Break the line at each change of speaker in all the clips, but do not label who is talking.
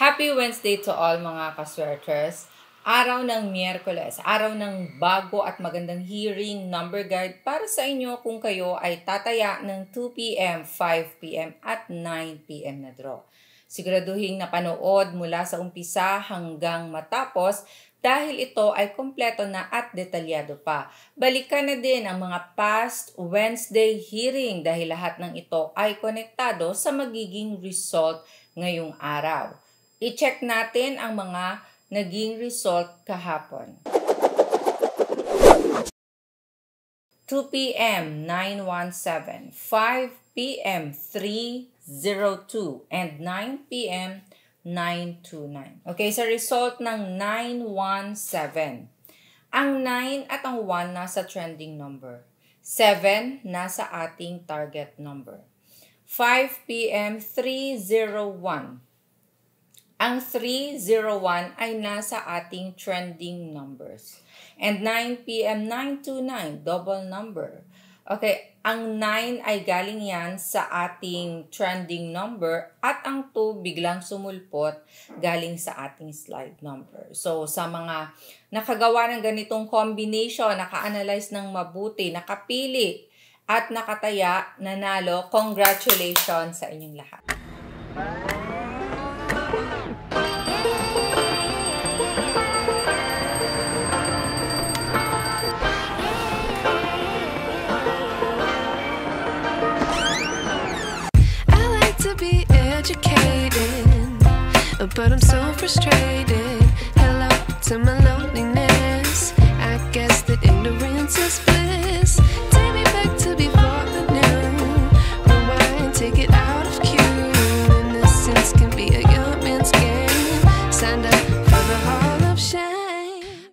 Happy Wednesday to all mga kaswerters. Araw ng Miyerkules, araw ng bago at magandang hearing number guide para sa inyo kung kayo ay tataya ng 2 p.m., 5 p.m. at 9 p.m. na draw. Siguraduhin napanood mula sa umpisa hanggang matapos dahil ito ay kompleto na at detalyado pa. Balikan na din ang mga past Wednesday hearing dahil lahat ng ito ay konektado sa magiging result ngayong araw. I-check natin ang mga naging result kahapon. 2 p.m. 917, 5 p.m. 302, and 9 p.m. 929. Okay, sa result ng 917, ang 9 at ang 1 nasa trending number. 7 nasa ating target number. 5 p.m. 301. Ang 301 ay nasa ating trending numbers. And 9 p.m. 929, double number. Okay, ang 9 ay galing yan sa ating trending number at ang 2 biglang sumulpot galing sa ating slide number. So, sa mga nakagawa ng ganitong combination, naka-analyze ng mabuti, nakapili at nakataya, nanalo, congratulations sa inyong lahat.
But I'm so frustrated. Hello to my loneliness. I guess that ignorance is bliss. Take me back to before the new. Rewind, take it out of cue. Innocence can be a young man's game. Signed up for the hall of shame.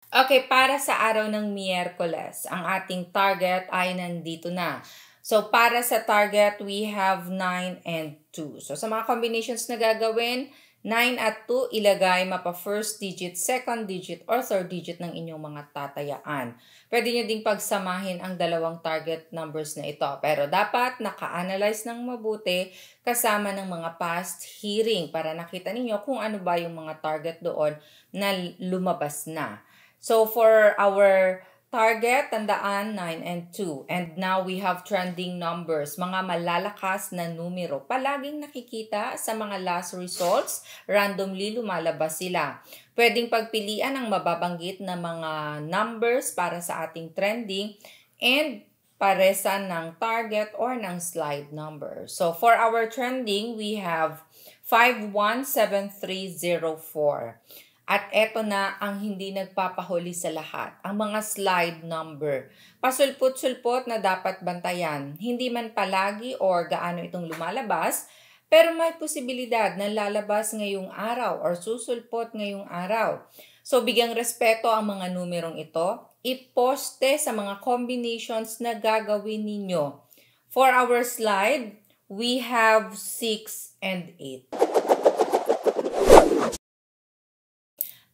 Okay, para sa araw ng Miyerkules, ang ating target ay nandito na. So, para sa target, we have 9 and 2. So, sa mga combinations na gagawin, 9 at 2, ilagay mapa first digit, second digit, or third digit ng inyong mga tatayaan. Pwede nyo ding pagsamahin ang dalawang target numbers na ito. Pero dapat naka-analyze ng mabuti kasama ng mga past hearing para nakita ninyo kung ano ba yung mga target doon na lumabas na. So, for our target, tandaan 9 and 2. And now we have trending numbers, mga malalakas na numero. Palaging nakikita sa mga last results, randomly lumalabas sila. Pwedeng pagpilian ang mababanggit na mga numbers para sa ating trending and paresa ng target or ng slide number. So for our trending, we have 517304. At eto na ang hindi nagpapahuli sa lahat, ang mga slide number. Pasulpot-sulpot na dapat bantayan. Hindi man palagi or gaano itong lumalabas, pero may posibilidad na lalabas ngayong araw or susulpot ngayong araw. So bigyang respeto ang mga numerong ito, iposte sa mga combinations na gagawin ninyo. For our slide, we have 6 and 8.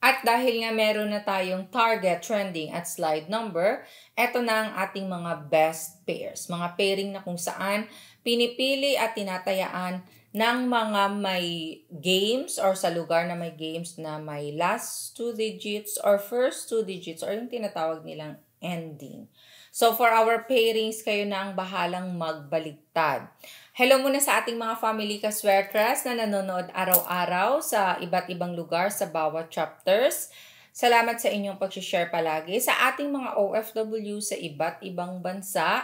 At dahil nga meron na tayong target, trending at slide number, eto na ang ating mga best pairs. Mga pairing na kung saan pinipili at tinatayaan ng mga may games or sa lugar na may games na may last 2 digits or first 2 digits or yung tinatawag nilang ending. So for our pairings, kayo na ang bahalang magbaligtad. Hello muna sa ating mga family kaswertras na nanonood araw-araw sa iba't ibang lugar sa bawat chapters. Salamat sa inyong pag-share palagi. Sa ating mga OFW sa iba't ibang bansa,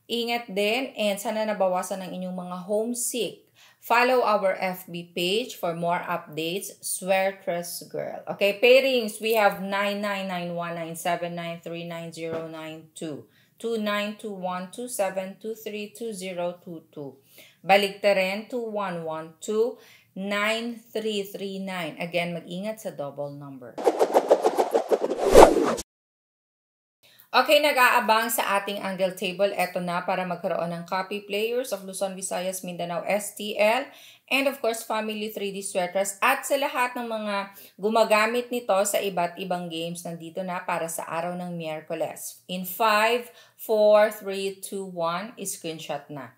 ingat din and sana nabawasan ang inyong mga homesick. Follow our FB page for more updates. Swertres Girl. Okay, pairings, we have 999197939092. 292127232022. Baliktarin 21129339. Again, mag-ingat sa double number. Okay, nag-aabang sa ating angle table. Eto na para magkaroon ng copy players of Luzon, Visayas, Mindanao, STL, and of course, Family 3D Sweaters. At sa lahat ng mga gumagamit nito sa iba't ibang games, nandito na para sa araw ng Miyerkules. In 5, 4, 3, 2, 1, screenshot na.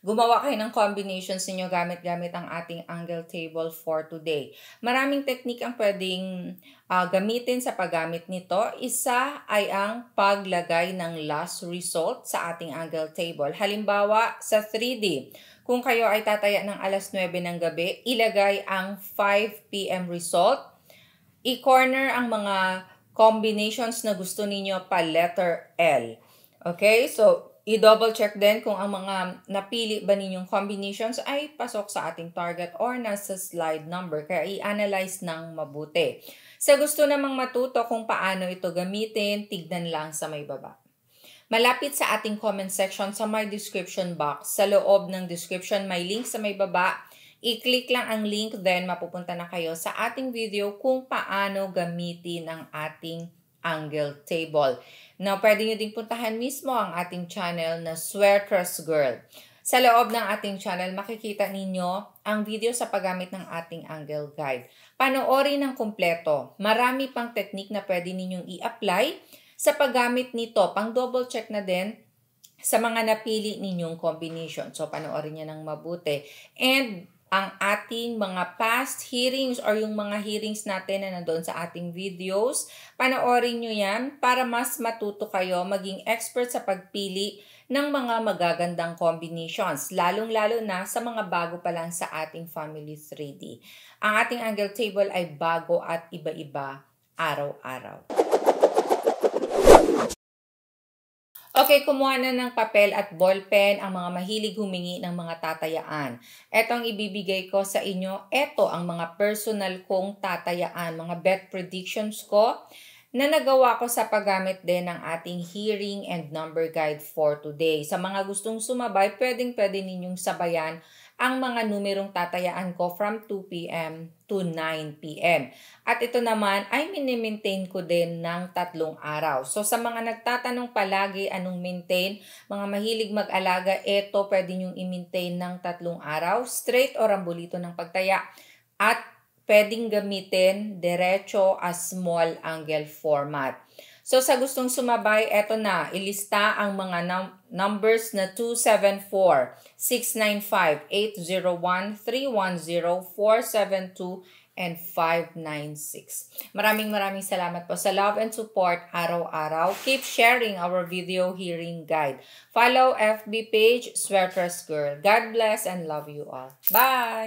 gumawa kayo ng combinations ninyo gamit ang ating angle table for today. Maraming technique ang pwedeng gamitin sa paggamit nito. Isa ay ang paglagay ng last result sa ating angle table. Halimbawa, sa 3D, kung kayo ay tataya ng alas 9 ng gabi, ilagay ang 5 p.m. result. I-corner ang mga combinations na gusto ninyo pa letter L. Okay? So, i-double check din kung ang mga napili ba ninyong combinations ay pasok sa ating target or nasa slide number. Kaya i-analyze ng mabuti. Sa gusto namang matuto kung paano ito gamitin, tignan lang sa may baba. Malapit sa ating comment section sa my description box. Sa loob ng description, may link sa may baba. I-click lang ang link, then mapupunta na kayo sa ating video kung paano gamitin ang ating angle table. Now, pwede nyo ding puntahan mismo ang ating channel na Sweartress Girl. Sa loob ng ating channel, makikita ninyo ang video sa paggamit ng ating angle guide. Panoorin ng kumpleto. Marami pang technique na pwede ninyong i-apply sa paggamit nito. Pang double check na din sa mga napili ninyong combination. So, panoorin nyo ng mabuti. And ang ating mga past hearings or yung mga hearings natin na nandoon sa ating videos, panoorin nyo yan para mas matuto kayo maging expert sa pagpili ng mga magagandang combinations, lalong-lalo na sa mga bago pa lang sa ating Family 3D. Ang ating angle table ay bago at iba-iba araw-araw. Okay, kumuha na ng papel at ballpen ang mga mahilig humingi ng mga tatayaan. Ito ang ibibigay ko sa inyo. Ito ang mga personal kong tatayaan, mga bet predictions ko na nagawa ko sa paggamit din ng ating hearing and number guide for today. Sa mga gustong sumabay, pwede ninyong sabayan ang mga numerong tatayaan ko from 2 p.m. to 9 p.m. At ito naman ay mini-maintain ko din ng 3 araw. So sa mga nagtatanong palagi anong maintain, mga mahilig mag-alaga, ito pwede nyong i-maintain ng 3 araw, straight o rambulito ng pagtaya. At pwedeng gamitin diretso as small angle format. So sa gustong sumabay, eto na, ilista ang mga numbers na 274, 695, 801, 310, 472, and 596. Maraming salamat po sa love and support araw-araw. Keep sharing our video hearing guide. Follow FB page, Sweartress Girl. God bless and love you all. Bye!